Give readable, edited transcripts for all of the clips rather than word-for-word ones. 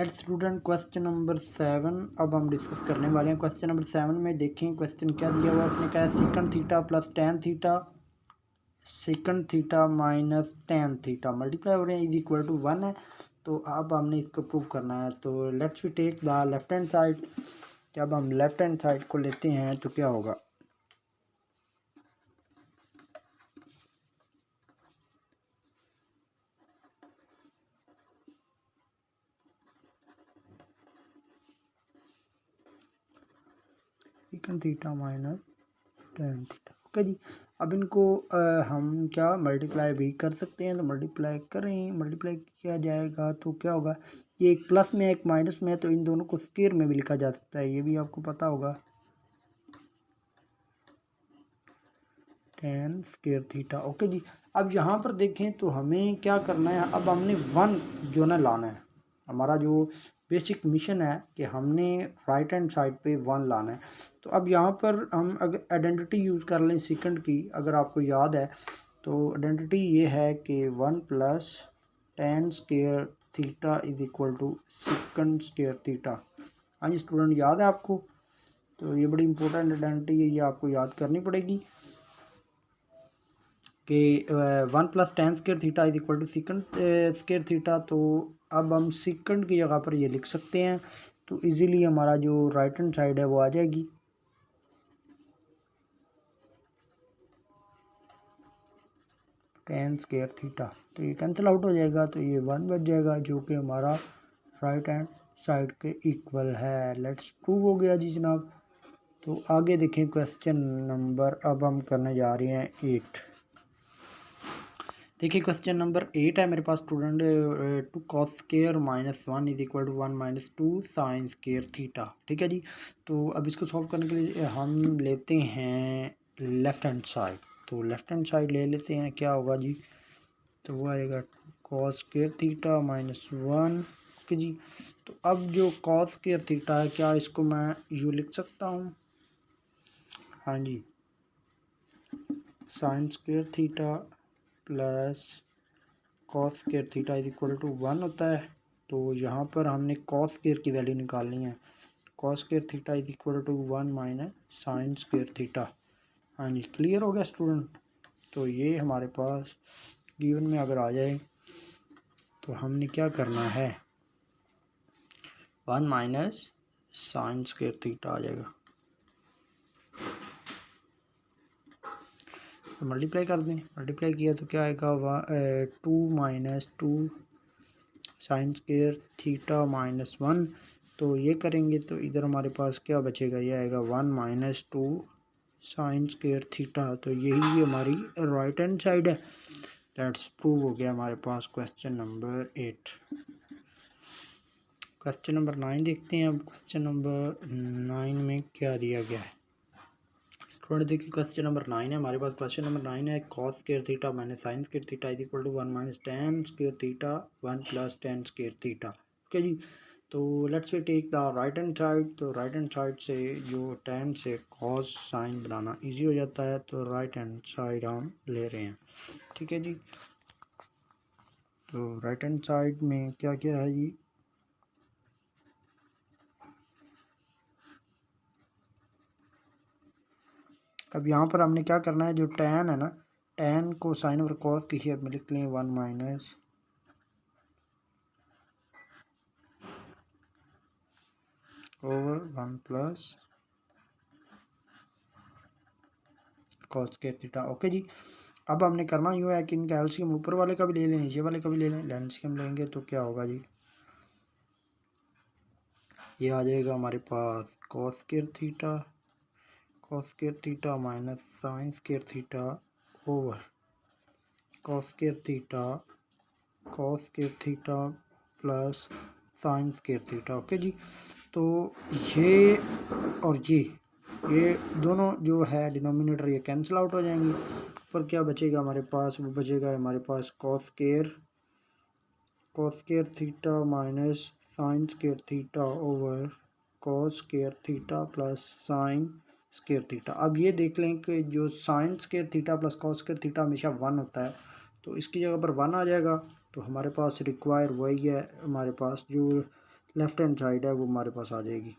Let's student question number 7 अब हम discuss करने वाले हैं। क्वेश्चन नंबर 7 में देखें क्वेश्चन क्या दिया हुआ है। उसने कहा है secant theta plus tan theta second theta minus tan theta multiply हो रहे हैं इज इक्वल टू 1 है। तो अब हमने इसको प्रूव करना है। तो let's we take the left hand side. जब हम लेफ्ट हैंड साइड को लेते हैं तो क्या होगा, second theta minus tan theta. Okay जी, अब इनको हम क्या मल्टीप्लाई भी कर सकते हैं। तो मल्टीप्लाई करें, मल्टीप्लाई किया जाएगा तो क्या होगा, ये एक प्लस में एक माइनस में है तो इन दोनों को स्क्वायर में भी लिखा जा सकता है, ये भी आपको पता होगा। Ten square theta. ओके जी, अब यहाँ पर देखें तो हमें क्या करना है। अब हमने 1 जो ना लाना है। हमारा जो बेसिक मिशन है कि हमने राइट हैंड साइड पे 1 लाना है। तो अब यहाँ पर हम अगर आइडेंटिटी यूज़ कर लें सेकंड की, अगर आपको याद है तो आइडेंटिटी ये है कि 1 plus tan square theta is equal to second square theta. हाँ जी स्टूडेंट, याद है आपको? तो ये बड़ी इंपॉर्टेंट आइडेंटिटी है, ये आपको याद करनी पड़ेगी कि 1 plus tan square theta is equal to second square theta. तो अब हम सेकंड की जगह पर ये लिख सकते हैं। तो इजीली हमारा जो राइट हैंड साइड है वो आ जाएगी। टेन स्क्वायर थीटा, तो ये कैंसिल आउट हो जाएगा, तो ये 1 बच जाएगा जो कि हमारा राइट हैंड साइड के इक्वल है। लेट्स प्रूव हो गया जी जनाब। तो आगे देखें क्वेश्चन नंबर, अब हम करने जा रहे हैं 8। देखिए क्वेश्चन नंबर 8 है मेरे पास student. 2 cos square minus 1 is equal to 1 minus 2 sine square theta. ठीक है जी, तो अब इसको सॉल्व करने के लिए हम लेते हैं लेफ्ट हैंड साइड। तो लेफ्ट हैंड साइड ले लेते हैं, क्या होगा जी, तो वो आएगा cos square theta minus 1। Okay जी, तो अब जो कॉस स्क्वायर थीटा है, क्या इसको मैं यूँ लिख सकता हूँ? हाँ जी, sine square theta plus cos square theta is equal to 1 होता है। तो यहाँ पर हमने कॉस स्क्वायर की वैल्यू निकालनी है। Cos square theta is equal to 1 minus sine square theta. हाँ जी, क्लियर हो गया स्टूडेंट? तो ये हमारे पास गिवन में अगर आ जाए तो हमने क्या करना है, 1 माइनस साइन स्क्वायर थीटा आ जाएगा। तो मल्टीप्लाई कर दें, मल्टीप्लाई किया तो क्या आएगा, 2 minus 2 sine square theta minus 1। तो ये करेंगे तो इधर हमारे पास क्या बचेगा, ये आएगा 1 माइनस 2 साइन स्क्वायर थीटा। तो यही हमारी राइट हैंड साइड है। लेट्स प्रूव हो गया हमारे पास क्वेश्चन नंबर 8। क्वेश्चन नंबर 9 देखते हैं। अब क्वेश्चन नंबर 9 में क्या दिया गया है स्टूडेंट। देखिए क्वेश्चन नंबर 9 है हमारे पास। क्वेश्चन नंबर 9 है cos square theta minus sine square theta is equal to 1 minus tan square theta 1 plus tan square theta. Okay जी, तो let's we take the right hand side. तो right hand side से जो ten से cos sine बनाना easy हो जाता है, तो राइट हैंड साइड हम ले रहे हैं। ठीक है जी, तो राइट हैंड साइड में क्या क्या है जी, अब यहाँ पर हमने क्या करना है, जो टेन है ना, टेन को साइन और कॉस की शेप में लिख लें 1 minus over 1 plus cos square theta. Okay जी, अब हमने करना यूँ है कि इनका एलसीएम ऊपर वाले का भी ले लें, नीचे वाले का भी ले लें। एलसीएम लेंगे तो क्या होगा जी, ये आ जाएगा हमारे पास cos square theta minus sine square theta over cos square theta plus sine square theta. Okay जी, तो ये और ये दोनों जो है डिनोमिनेटर ये कैंसिल आउट हो जाएंगी। पर क्या बचेगा हमारे पास, वो बचेगा हमारे पास cos square theta minus sine square theta over cos square theta plus sine square theta. अब ये देख लें कि जो sine square theta plus cos square theta हमेशा 1 होता है, तो इसकी जगह पर 1 आ जाएगा। तो हमारे पास रिक्वायर वही है, हमारे पास जो लेफ्ट हैंड साइड है वो हमारे पास आ जाएगी।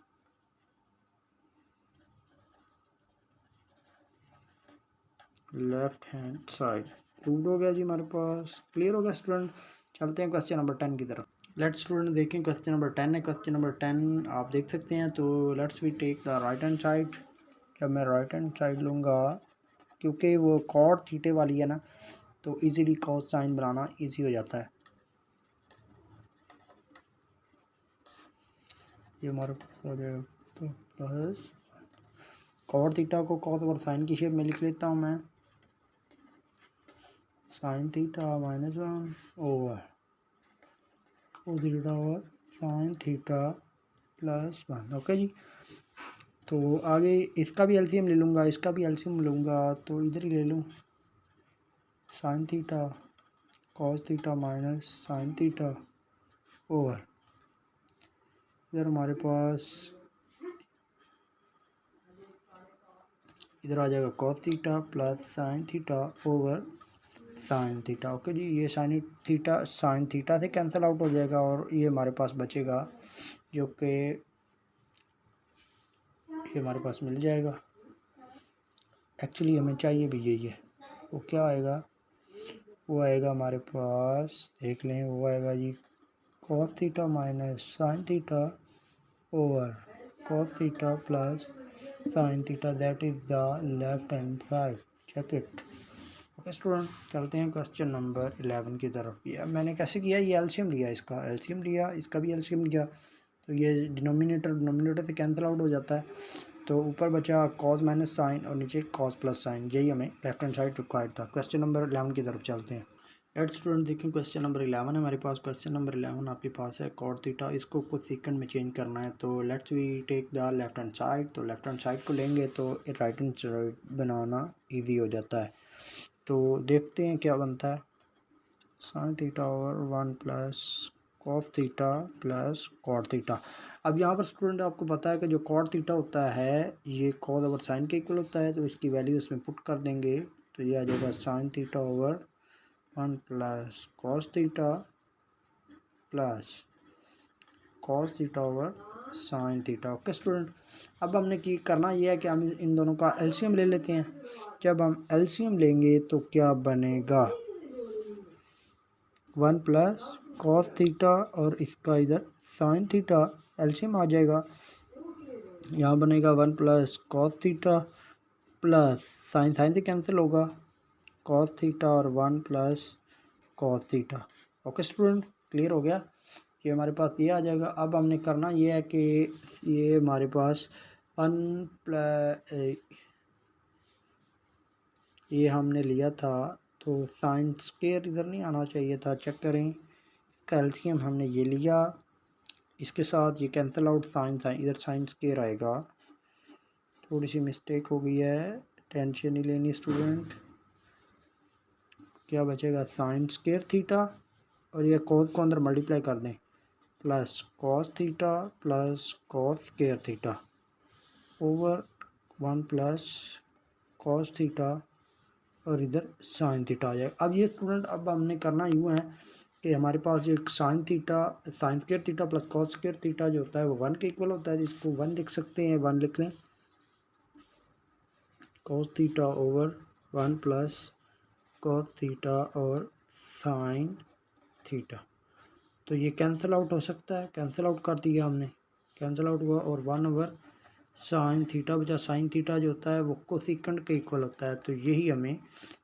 लेफ्ट हैंड साइड प्रूव हो गया जी हमारे पास। क्लियर हो गया स्टूडेंट। चलते हैं क्वेश्चन नंबर 10 की तरफ। लेट्स स्टूडेंट देखें क्वेश्चन नंबर 10 है। क्वेश्चन नंबर 10 आप देख सकते हैं। तो let's we take the right hand side. जब मैं राइट हैंड साइड लूँगा, क्योंकि वो कॉट थीटे वाली है ना, तो इजीली कॉस साइन बनाना इजी हो जाता है। ये हमारे पास आ जाएगा तो प्लस कॉट थीटा को कॉस और साइन की शेप में लिख लेता हूँ मैं। Sine theta minus one over cos theta over sine theta plus one. Okay जी। तो आगे इसका भी एलसीएम ले लूँगा, इसका भी एलसीएम लूँगा, तो इधर ही ले लूँ। Sine theta cos theta minus sine theta over इधर हमारे पास इधर आ जाएगा cos theta plus sine theta over sine theta. Okay जी। ये साइन थीटा से कैंसिल आउट हो जाएगा और ये हमारे पास बचेगा, जो कि ये हमारे पास मिल जाएगा। एक्चुअली हमें चाहिए भी यही है। वो क्या आएगा, वो आएगा हमारे पास, देख लें, वो आएगा जी cos theta minus sine theta over cos theta plus sine theta, that is the left hand side. Check it. Okay student, चलते हैं क्वेश्चन नंबर 11 की तरफ। ये मैंने कैसे किया, ये एलसीएम लिया, इसका एलसीएम लिया, इसका भी एलसीएम लिया, तो ये डिनोमिनेटर से कैंसिल आउट हो जाता है। तो ऊपर बचा कॉस माइनस साइन और नीचे कॉस प्लस साइन। यही हमें लेफ्ट हैंड साइड रिक्वायर्ड था। क्वेश्चन नंबर 11 की तरफ चलते हैं। लेट्स स्टूडेंट देखें क्वेश्चन नंबर 11 है हमारे पास। क्वेश्चन नंबर 11 आपके पास है कॉट थीटा, इसको कुछ सेकंड में चेंज करना है। तो let's we take the left hand side. तो लेफ्ट हैंड साइड को लेंगे तो राइट हैंड साइड बनाना ईजी हो जाता है। तो देखते हैं क्या बनता है। Sine theta over one plus cos theta plus cot theta. अब यहाँ पर स्टूडेंट आपको पता है कि जो कॉट थीटा होता है ये कॉस ओवर साइन के इक्वल होता है, तो इसकी वैल्यू इसमें पुट कर देंगे तो ये आ जाएगा sign theta over one plus cos theta plus cos theta over sine theta. Okay student, अब हमने की करना ये है कि हम इन दोनों का एलसीएम ले लेते हैं। जब हम एलसीएम लेंगे तो क्या बनेगा, वन प्लस कॉस थीटा और इसका इधर साइन थीटा, एलसीएम आ जाएगा। यहाँ बनेगा one plus cos theta plus sine sine से कैंसिल होगा, कॉस थीटा और one plus cos theta. Okay student, clear हो गया। ये हमारे पास ये आ जाएगा। अब हमने करना ये है कि ये हमारे पास वन प्लस ये हमने लिया था, तो साइन स्क्वायर इधर नहीं आना चाहिए था, चेक करें। इसका एलसीएम हमने ये लिया, इसके साथ ये कैंसिल आउट, साइन साइन इधर साइन स्क्वायर आएगा। थोड़ी सी मिस्टेक हो गई है, टेंशन नहीं लेनी स्टूडेंट। क्या बचेगा, साइन स्क्वायर थीटा और ये कॉस को अंदर मल्टीप्लाई कर दें, plus cos theta plus cos square theta over one plus cos theta और इधर साइन थीटा आ जाएगा। अब ये स्टूडेंट, अब हमने करना यूँ है कि हमारे पास एक sign square theta plus cos square theta जो होता है वो वन के इक्वल होता है, इसको वन लिख सकते हैं, वन लिख लें। Cos theta over one plus cos theta और साइन थीटा, तो ये कैंसिल आउट हो सकता है, कैंसिल आउट कर दिया हमने, कैंसिल आउट हुआ और वन ओवर साइन थीटा बचा। साइन थीटा जो होता है वो कोसेकेंड के इक्वल होता है, तो यही हमें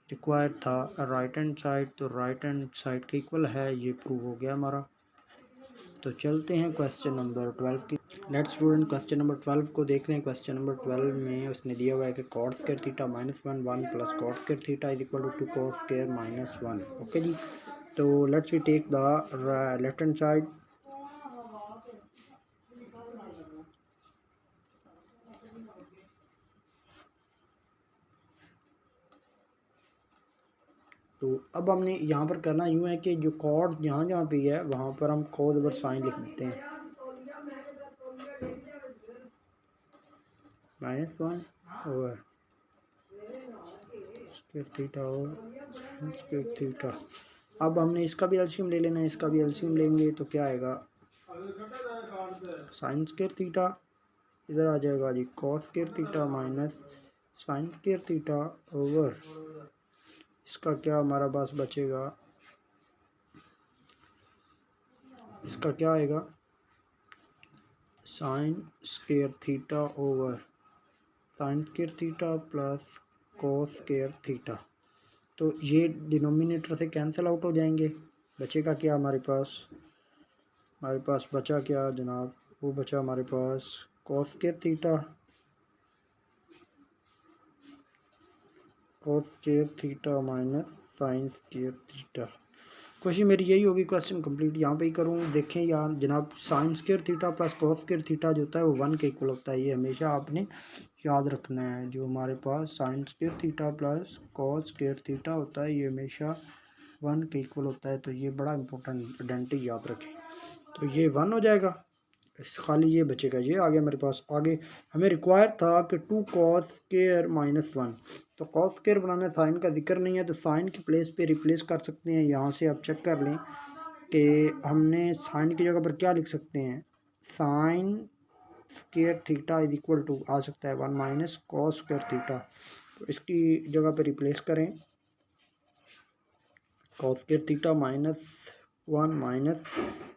रिक्वायर्ड था राइट हैंड साइड। तो राइट हैंड साइड के इक्वल है, ये प्रूव हो गया हमारा। तो चलते हैं क्वेश्चन नंबर 12 की। लेट्स स्टूडेंट क्वेश्चन नंबर 12 को देख लें। क्वेश्चन नंबर 12 में उसने दिया हुआ है कि cot square theta minus one one plus cot square theta is equal to cot square minus one. Okay जी। तो let's we take the left hand side. तो अब हमने यहाँ पर करना यूँ है कि जो कॉर्ड जहाँ जहाँ पे है वहाँ पर हम कॉस ओवर साइन लिख देते हैं, minus one over square theta और स्क्वायर थीटा। अब हमने इसका भी एलसीएम ले लेना है, इसका भी एलसीएम लेंगे तो क्या आएगा, साइन स्क्वायर थीटा, इधर आ जाएगा जी cos square theta minus sine square theta over, इसका क्या हमारा पास बचेगा, इसका क्या आएगा sine square theta over sine square theta plus cos square theta. तो ये डिनोमिनेटर से कैंसिल आउट हो जाएंगे, बचेगा क्या हमारे पास बचा क्या जनाब, वो बचा हमारे पास cos square theta minus sine square theta. कोशिश मेरी यही होगी क्वेश्चन कंप्लीट यहाँ पे ही करूँ। देखें यार जनाब, sign square theta plus cos square theta जो होता है वो 1 के इक्वल होता है, ये हमेशा आपने याद रखना है। जो हमारे पास sine square theta plus cos square theta होता है ये हमेशा 1 के इक्वल होता है, तो ये बड़ा इंपॉर्टेंट आइडेंटिटी याद रखें। तो ये 1 हो जाएगा, खाली ये बचेगा, ये आ गया मेरे पास। आगे हमें रिक्वायर था कि 2 कॉस स्क्वायर माइनस 1, तो कॉस स्क्वायर बनाना साइन का जिक्र नहीं है तो साइन की प्लेस पे रिप्लेस कर सकते हैं। यहाँ से आप चेक कर लें कि हमने साइन की जगह पर क्या लिख सकते हैं, sine square theta is equal to आ सकता है 1 माइनस कॉस स्क्वायर थीटा, तो इसकी जगह पर रिप्लेस करें cos square theta minus 1 minus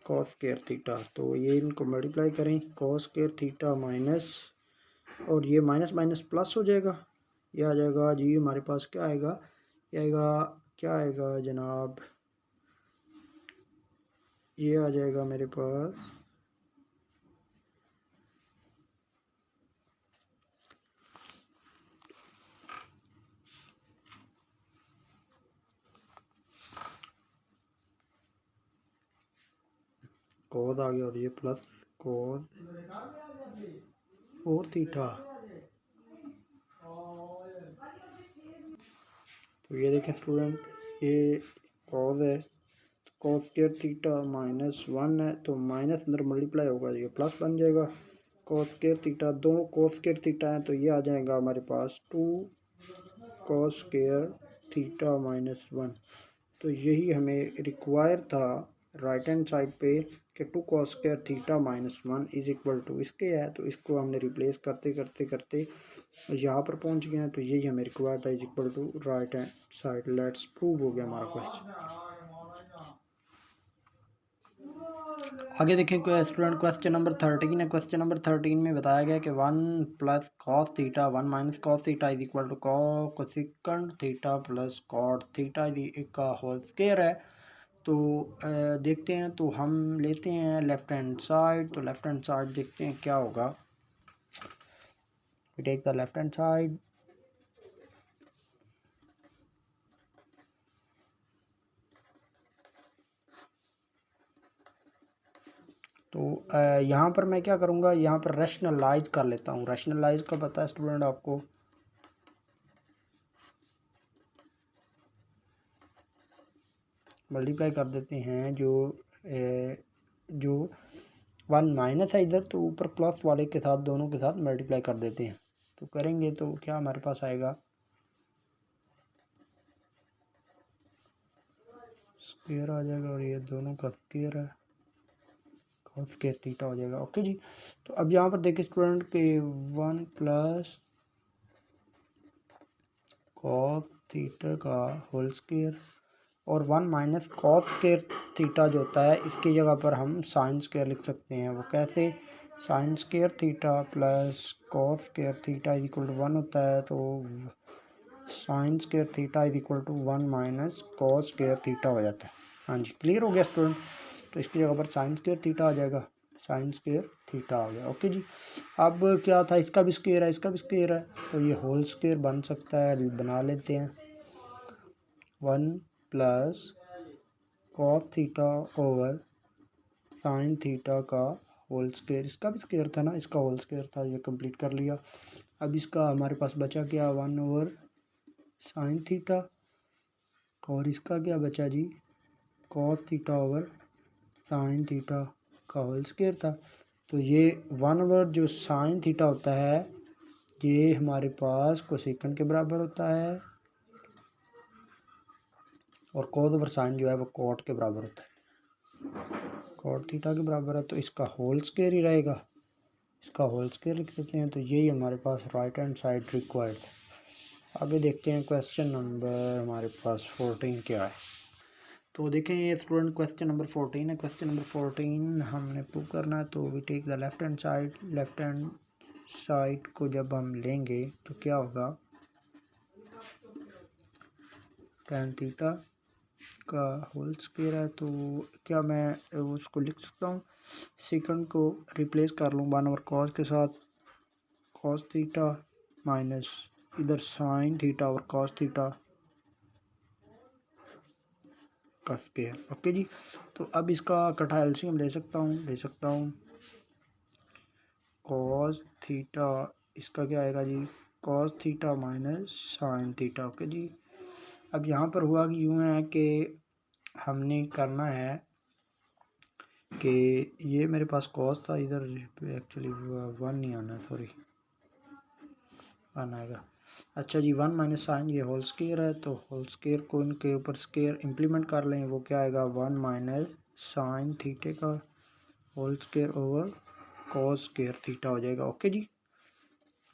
cos square theta, तो ये इनको मल्टीप्लाई करें कॉस स्क्वायर थीटा माइनस, और ये माइनस माइनस प्लस हो जाएगा, ये आ जाएगा जी हमारे पास क्या आएगा, ये आएगा क्या आएगा जनाब, ये आ जाएगा मेरे पास कॉस आ गया और ये प्लस कॉस 4 थीटा। तो ये देखें स्टूडेंट, ये कॉस है, कॉस स्क्वायर थीटा माइनस 1 है तो माइनस अंदर मल्टीप्लाई होगा ये प्लस बन जाएगा, कॉस स्क्वायर थीटा, दो कॉस स्क्वायर थीटा है तो ये आ जाएगा हमारे पास 2 कॉस स्क्वायर थीटा माइनस 1। तो यही हमें रिक्वायर था राइट हैंड साइड पे कि 2 cos square theta minus 1 is equal to इसके है, तो इसको हमने रिप्लेस करते करते करते यहाँ पर पहुँच गए हैं, तो यही हमें रिक्वायर था is equal to right hand side. Let's prove हो गया हमारा क्वेश्चन। आगे देखें स्टूडेंट, क्वेश्चन नंबर 13 है। क्वेश्चन नंबर 13 में बताया गया कि 1 plus cos theta 1 minus cos theta is equal to cosecant theta plus cot theta का होल स्क्वायर है। तो देखते हैं, तो हम लेते हैं लेफ्ट हैंड साइड, तो लेफ्ट हैंड साइड देखते हैं क्या होगा। We take the left hand side, तो यहाँ पर मैं क्या करूँगा, यहाँ पर रैशनलाइज कर लेता हूँ। रैशनलाइज का पता है स्टूडेंट आपको, मल्टीप्लाई कर देते हैं जो 1 माइनस है इधर, तो ऊपर प्लस वाले के साथ दोनों के साथ मल्टीप्लाई कर देते हैं। तो करेंगे तो क्या हमारे पास आएगा, स्क्वायर आ जाएगा और ये दोनों का स्क्वायर है, कॉस स्क्वायर थीटा हो जाएगा। ओके जी, तो अब यहाँ पर देखिए स्टूडेंट के 1 प्लस कॉस थीटा का होल स्क्वायर और 1 माइनस कॉस स्क्वायर थीटा जो होता है इसकी जगह पर हम साइन स्क्वायर लिख सकते हैं। वो कैसे, sine square theta plus cos square theta is equal to 1 होता है, तो sine square theta is equal to 1 minus cos square theta हो जाता है। हाँ जी, क्लियर हो गया स्टूडेंट। तो इसकी जगह पर साइन स्क्वायर थीटा आ जाएगा, साइन स्क्वायर थीटा आ गया। ओके जी, अब क्या था, इसका भी स्क्वायर है, इसका भी स्क्वायर है, तो ये होल स्क्वायर बन सकता है, बना लेते हैं। 1 plus cos theta over sine theta का होल स्क्वायर, इसका भी स्क्वायर था ना, इसका होल स्क्वायर था, ये कंप्लीट कर लिया। अब इसका हमारे पास बचा क्या, 1 ओवर साइन थीटा, और इसका क्या बचा जी, cos theta over sine theta का होल स्क्वायर था। तो ये 1 ओवर जो साइन थीटा होता है ये हमारे पास कोसेकंड के बराबर होता है, और कॉस ओवर साइन जो है वो कॉट के बराबर होता है। कॉट थीटा के बराबर है, तो इसका होल स्क्वायर ही रहेगा, इसका होल स्क्वायर लिख देते हैं। तो यही हमारे पास राइट हैंड साइड रिक्वायर्ड है। आगे देखते हैं क्वेश्चन नंबर हमारे पास 14 क्या है। तो देखें ये स्टूडेंट क्वेश्चन नंबर 14 है। क्वेश्चन नंबर 14 हमने प्रूव करना है। तो we take the left hand side, left hand side को जब हम लेंगे तो क्या होगा, tan थीटा का होल स्क्वायर है। तो क्या मैं उसको लिख सकता हूँ, सेकंड को रिप्लेस कर लूँ 1/cos के साथ, cos थीटा माइनस इधर साइन थीटा और cos थीटा का स्क्वायर। ओके जी। तो अब इसका कटा एलसीएम ले सकता हूँ cos थीटा, इसका क्या आएगा जी, cos theta minus sine theta. Okay जी। अब यहाँ पर हुआ कि यूँ है कि हमने करना है कि ये मेरे पास cos था, इधर एक्चुअली 1 नहीं आना, सॉरी 1 आएगा। अच्छा जी, 1 माइनस साइन, ये होल स्क्वायर है, तो होल स्क्वायर को इनके ऊपर स्क्वायर इम्प्लीमेंट कर लें, वो क्या आएगा 1 माइनस साइन थीटे का whole square over cos square theta हो जाएगा। ओके जी।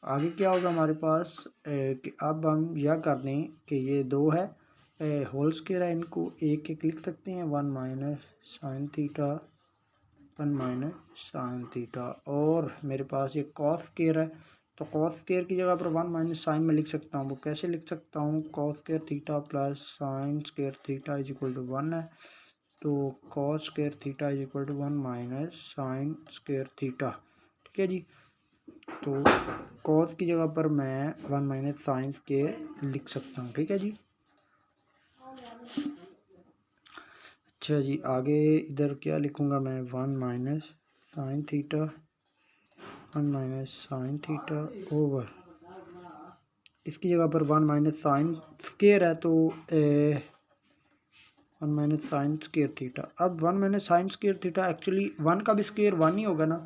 आगे क्या होगा हमारे पास कि अब हम यह कर दें कि ये 2 है, होल स्क्वायर है, इनको एक एक लिख सकते हैं, 1 minus sine theta, 1 minus sine theta, और मेरे पास ये कॉस स्क्वायर है, तो कॉस स्क्वायर की जगह पर 1 माइनस साइन में लिख सकता हूँ। वो कैसे लिख सकता हूँ, cos square theta plus sine square theta is equal to 1 है, तो cos square theta is equal to 1 minus sine square theta. ठीक है जी। तो कॉस की जगह पर मैं 1 माइनस साइन स्क्वायर लिख सकता हूँ। ठीक है जी। अच्छा जी, आगे इधर क्या लिखूँगा मैं, 1 minus sine theta, 1 minus sine theta over, इसकी जगह पर 1 माइनस साइन स्क्वायर है, तो 1 माइनस साइन स्क्वायर थीटा। अब 1 minus sine square theta actually 1 का भी स्क्वायर 1 ही होगा ना,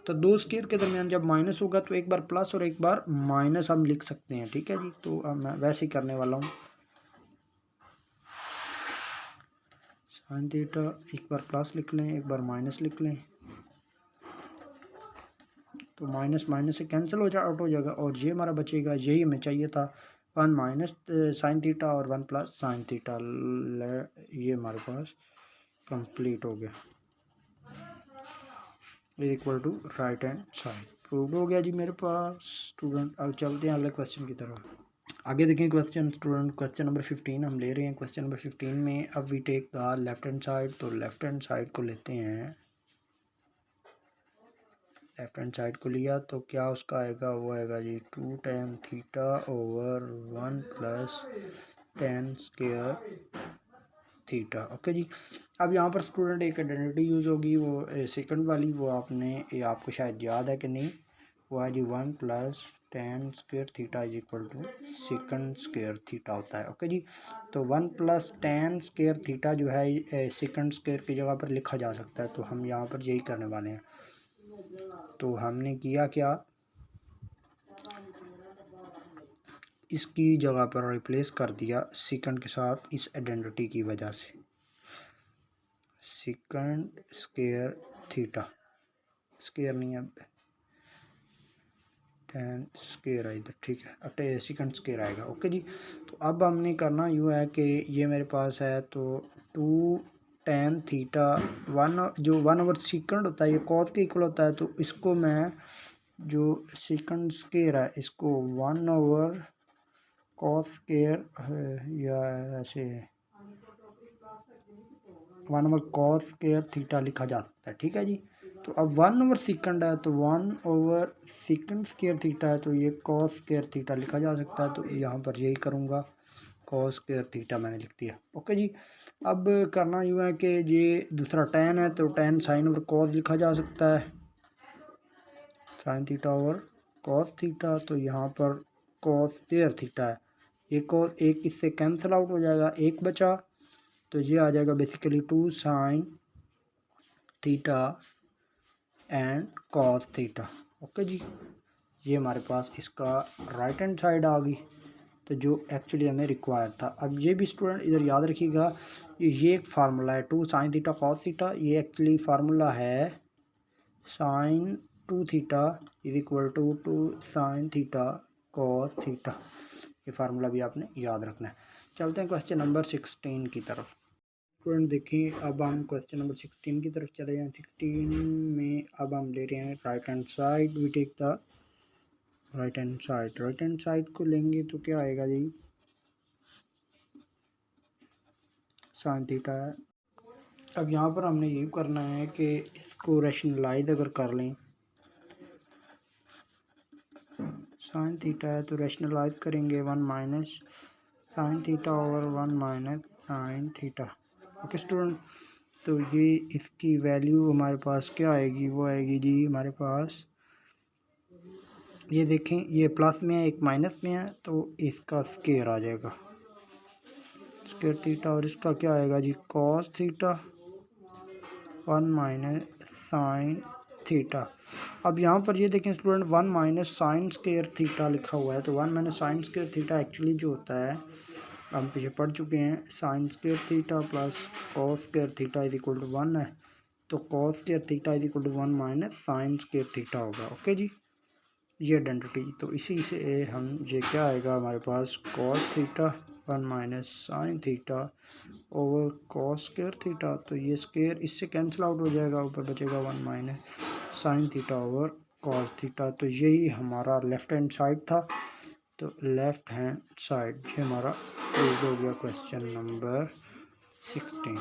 तो 2 स्क्वायर के दरमियान जब माइनस होगा तो एक बार प्लस और एक बार माइनस हम लिख सकते हैं। ठीक है जी। तो अब मैं वैसे ही करने वाला हूँ, साइन थीटा एक बार प्लस लिख लें, एक बार माइनस लिख लें, तो माइनस माइनस से कैंसिल आउट हो जाएगा, और ये हमारा बचेगा, यही हमें चाहिए था, 1 माइनस साइन थीटा और 1 प्लस साइन थीटा। ये हमारे पास कंप्लीट हो गया, equal to right hand side prove हो गया जी मेरे पास। स्टूडेंट अब चलते हैं अगले क्वेश्चन की तरफ। आगे देखें क्वेश्चन स्टूडेंट, क्वेश्चन नंबर 15 हम ले रहे हैं। क्वेश्चन नंबर 15 में अब we take the left hand side, तो लेफ्ट हैंड साइड को लेते हैं, लेफ्ट हैंड साइड को लिया तो क्या उसका आएगा, वो आएगा जी 2 tan theta over 1 plus tan square theta. Okay जी। अब यहाँ पर स्टूडेंट एक आइडेंटिटी यूज़ होगी, वो सेकंड वाली, वो आपको शायद याद है कि नहीं, वो है जी 1 plus tan square theta is equal to second square theta होता है। ओके जी। तो 1 प्लस tan स्क्वायर थीटा जो है सेकंड स्क्वायर की जगह पर लिखा जा सकता है, तो हम यहाँ पर यही करने वाले हैं। तो हमने किया क्या, इसकी जगह पर रिप्लेस कर दिया सेकंड के साथ, इस आइडेंटिटी की वजह से, सेकंड स्क्वायर थीटा, स्क्वायर नहीं है, tan स्क्वायर है इधर। ठीक है, अब सेकंड स्क्वायर आएगा। ओके जी। तो अब हमने करना यूँ है कि ये मेरे पास है, तो 2 tan थीटा, 1 जो 1/, सेकंड होता है, ये कॉस के इक्वल होता है, तो इसको मैं जो सेकंड स्क्वायर है इसको 1/, कॉस स्क्वायर या ऐसे 1/, कॉस स्क्वायर थीटा लिखा जा सकता है। ठीक है जी। तो अब 1/, सेकंड है, तो 1/, सेकंड स्क्वायर थीटा है, तो ये कॉस स्क्वायर थीटा लिखा जा सकता है, तो यहाँ पर यही करूँगा, कॉस स्क्वायर थीटा मैंने लिख दिया। ओके जी। अब करना यूँ है कि ये दूसरा tan है, तो tan साइन ओवर कॉस लिखा जा सकता है, sine theta over cos theta, तो यहाँ पर कॉस स्क्वायर थीटा है, ये कॉस एक इससे कैंसिल आउट हो जाएगा, एक बचा, तो ये आ जाएगा basically 2 sine theta and cos theta. Okay जी। ये हमारे पास इसका राइट हैंड साइड आ गई, तो जो एक्चुअली हमें रिक्वायर था। अब ये भी स्टूडेंट इधर याद रखिएगा ये एक फार्मूला है 2 साइन थीटा कॉस थीटा, ये एक्चुअली फार्मूला है sine 2 theta is equal to 2 sine theta cos theta. ये फार्मूला भी आपने याद रखना है। चलते हैं क्वेश्चन नंबर 16 की तरफ। स्टूडेंट देखिए, अब हम क्वेश्चन नंबर 16 की तरफ चले जाएँ। 16 में अब हम ले रहे हैं right hand side, we take the right hand side. Right hand side को लेंगे तो क्या आएगा जी, साइन थीटा है। अब यहाँ पर हमने ये करना है कि इसको रैशनलाइज अगर कर लें, साइन थीटा है तो रैशनलाइज करेंगे 1 minus sine theta over 1 minus sine theta. Okay student, तो ये इसकी वैल्यू हमारे पास क्या आएगी, वो आएगी जी हमारे पास, ये देखें ये प्लस में है एक माइनस में है तो इसका स्केयर आ जाएगा स्केयर थीटा, और इसका क्या आएगा जी cos theta 1 minus sine theta. अब यहाँ पर ये देखें student 1 minus sine square theta लिखा हुआ है, तो 1 minus sine square theta actually जो होता है हम पीछे पढ़ चुके हैं, sine square theta plus cos square theta is equal to 1 है, तो cos square theta is equal to 1 minus sine square theta होगा। ओके जी, ये आइडेंटिटी, तो इसी से हम ये क्या आएगा हमारे पास cos theta 1 minus sine theta over cos square theta, तो ये स्क्वायर इससे कैंसिल आउट हो जाएगा, ऊपर बचेगा 1 minus sine theta over cos theta. तो यही हमारा लेफ्ट हैंड साइड था, तो लेफ्ट हैंड साइड ये हमारा हो गया क्वेश्चन नंबर 16।